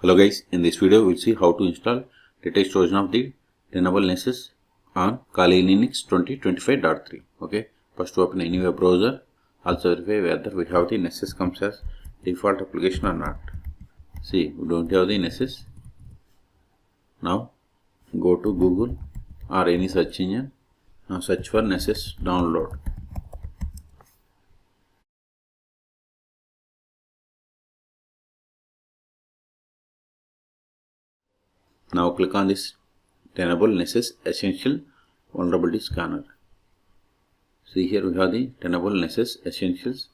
Hello guys, in this video we'll see how to install latest version of the Tenable Nessus on Kali Linux 2025.3. Okay, first open any web browser, also verify whether we have the Nessus comes as default application or not. See, we don't have the Nessus. Now go to Google or any search engine. Now search for Nessus download. Now click on this Tenable Nessus Essential Vulnerability Scanner. See, here we have the Tenable Nessus Essentials.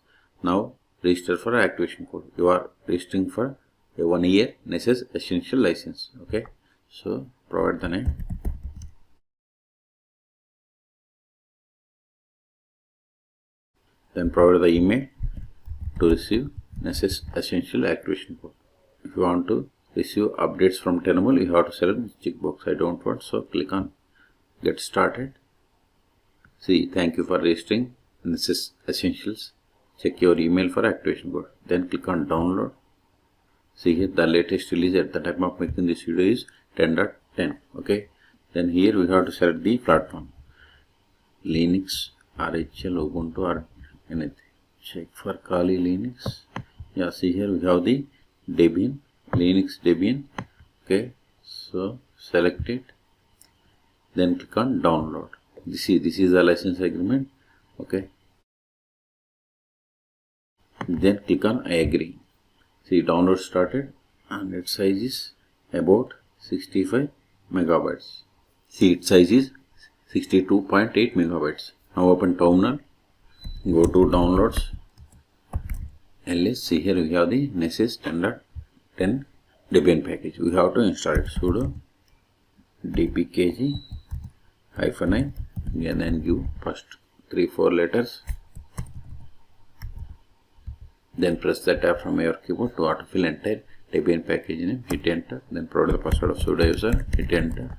Now register for activation code. You are registering for a 1 year Nessus Essential license. Okay, so provide the name. Then provide the email to receive Nessus Essential activation code. If you want to receive updates from Tenable, you have to select this checkbox. I don't want, so click on Get Started. See, thank you for registering Nessus Essentials. Check your email for activation code. Then click on Download. See here, the latest release at the time of making this video is 10.10. Okay. Then here we have to select the platform. Linux, RHL, Ubuntu, or anything. Check for Kali Linux. Yeah, see here we have the Debian, Linux Debian. Okay. So select it. Then click on Download. This is the license agreement. Okay. Then click on I agree. See, download started and its size is about 65 megabytes. See, its size is 62.8 megabytes. Now open terminal. Go to downloads. ls. See, here we have the Nessus 10.10 Debian package. We have to install it. Sudo dpkg -i and then give first 3-4 letters. Then press the tab from your keyboard to autofill entire Debian package name. Hit enter. Then provide the password of sudo user. Hit enter.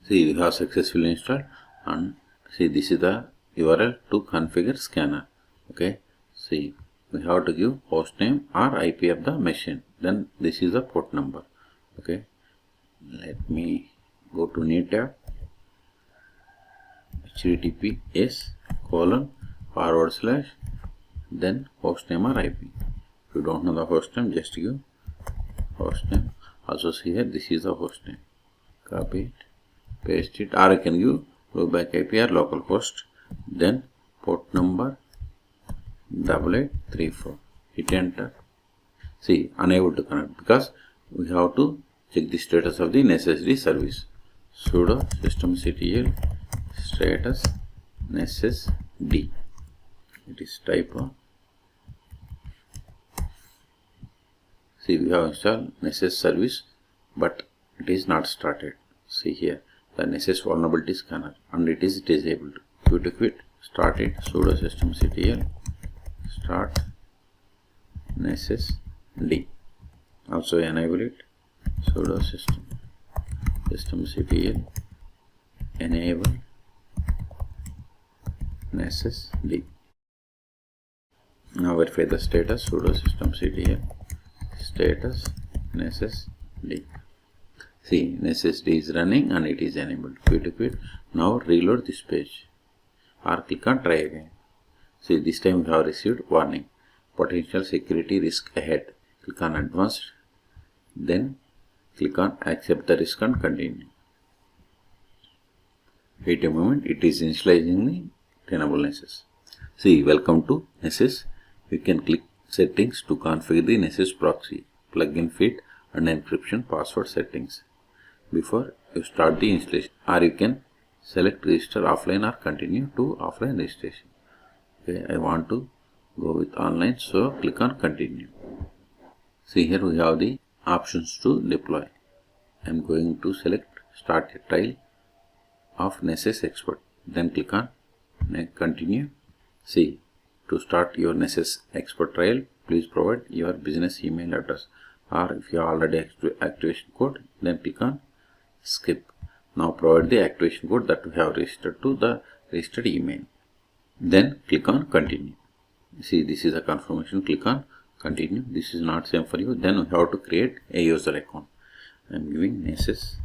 See, we have successfully installed, and see, this is the URL to configure scanner. Okay, see, we have to give host name or IP of the machine. Then this is the port number. Okay, let me go to new tab. https:// then host name or IP. If you don't know the host name, just give host name. Also see here, this is the host name. Copy it, paste it, or I can give loopback IP or localhost. Then port number 8834. Hit enter. See, unable to connect because we have to check the status of the necessary service. Sudo systemctl status nessus d. It is typo. See, we have installed Nessus service, but it is not started. See here, the Nessus vulnerability scanner, and it is disabled. If you quit, start it. Sudo systemctl start nessus d. Also enable it. Sudo systemctl enable nessus d. Now verify the status. Sudo systemctl status nessus d. See, Nessus D is running and it is enabled. Quit. Now reload this page or click on try again. See, this time we have received warning. Potential security risk ahead. Click on advanced. Then click on accept the risk and continue. Wait a moment, it is initializing the Tenable Nessus. See, welcome to Nessus. You can click settings to configure the Nessus proxy, plugin feed and encryption password settings before you start the installation, or you can select register offline or continue to offline registration. Okay, I want to go with online, so click on continue. See, here we have the options to deploy. I am going to select start a trial of Nessus expert. Then click on continue. See, to start your Nessus expert trial, please provide your business email address, or if you already activation code, then click on skip. Now provide the activation code that we have registered to the registered email. Then click on continue. See, this is a confirmation. Click on continue. This is not same for you. Then we have to create a user account. I am giving Nessus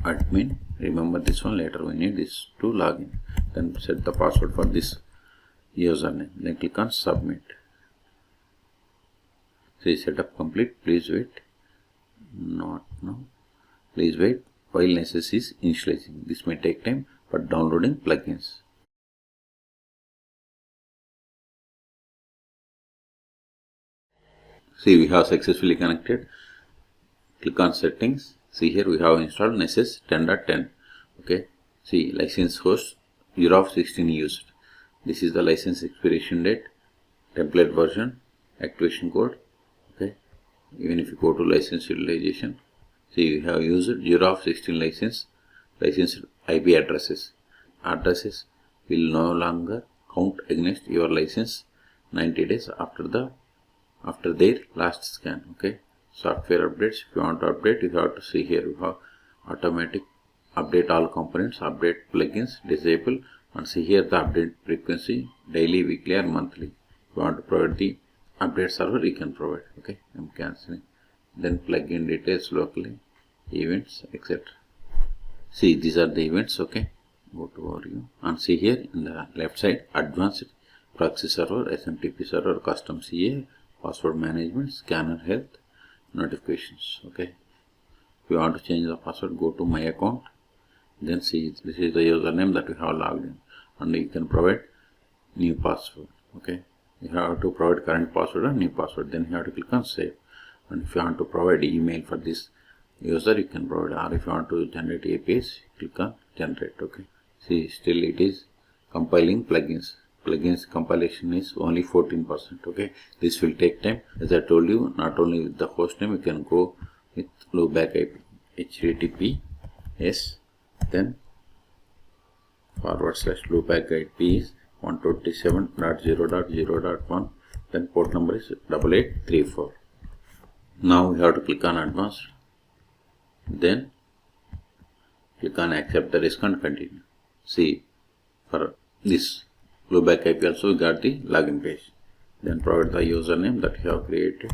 admin. Remember this one, later we need this to log in. Then set the password for this username. Then click on submit. See, setup complete. Please wait. Not now. Please wait while Nessus is initializing. This may take time for downloading plugins. See, we have successfully connected. Click on settings. See, here we have installed Nessus 10.10. Okay. See, license host 0 of 16 used. This is the license expiration date, template version, activation code. Okay. Even if you go to license utilization, see, we have used 0 of 16 licensed IP addresses. Addresses will no longer count against your license 90 days after their last scan. Okay. Software updates. If you want to update, you have to see here. You have automatic update all components, update plugins, disable, and see here the update frequency, daily, weekly, or monthly. If you want to provide the update server, you can provide. Okay. I'm cancelling. Then plugin details locally, events, etc. See, these are the events. Okay. Go to overview and see here in the left side, advanced proxy server, SMTP server, custom CA, password management, scanner health, notifications. Okay. If you want to change the password, go to my account. Then see, this is the username that we have logged in, and you can provide new password. Okay. You have to provide current password and new password. Then you have to click on save. And if you want to provide email for this user, you can provide, or if you want to generate APIs, click on generate. Okay. See, still it is compiling plugins. Plugins compilation is only 14%. Okay. This will take time. As I told you, not only with the host name, you can go with loopback IP, HTTPS, then / loopback IP is 127.0.0.1, then port number is 8834. Now we have to click on advanced, then click on accept the risk and continue. See, for this loopback IP also we got the login page. Then provide the username that you have created.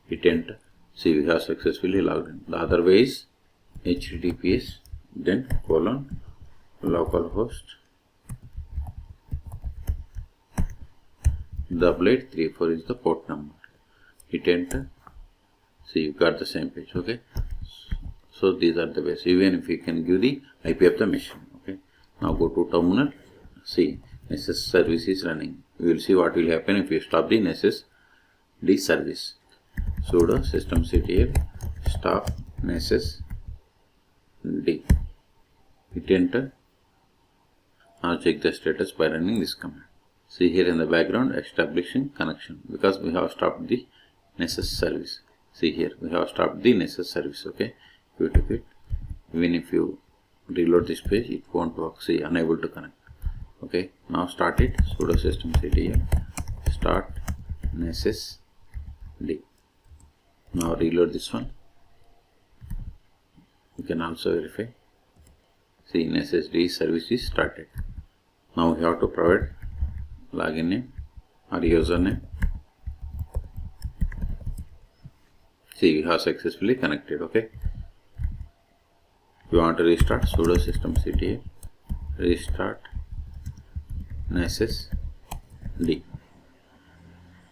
Hit enter. See, we have successfully logged in. The other way is HTTPS, then localhost 8834 is the port number. Hit enter. See, you got the same page. Okay. So these are the ways. Even if you can give the IP of the machine. Okay. Now go to terminal. See, Nessus service is running. We will see what will happen if you stop the Nessus D service. Sudo systemctl stop Nessus D. Hit enter. Now check the status by running this command. See here in the background, establishing connection, because we have stopped the Nessus service. See here, we have stopped the Nessus service. Okay. If you took it, even if you reload this page, it won't work. See, unable to connect. Okay. Now start it. Sudo systemctl start Nessus D. Now reload this one. You can also verify. See, Nessus D service is started. Now we have to provide login name or username. See, we have successfully connected. Okay. If you want to restart, sudo systemctl restart Nessus D.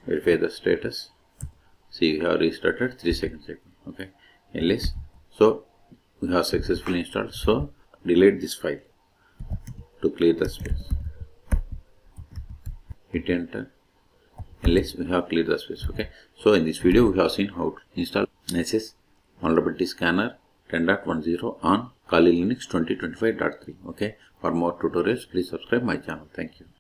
Verify the status. See, we have restarted 3 seconds ago. Okay. ls. So we have successfully installed. So delete this file to clear the space. Hit enter. Ls, we have cleared the space. Okay. So in this video we have seen how to install Nessus vulnerability scanner 10.10 on Kali Linux 2025.3. Okay. For more tutorials, please subscribe my channel. Thank you.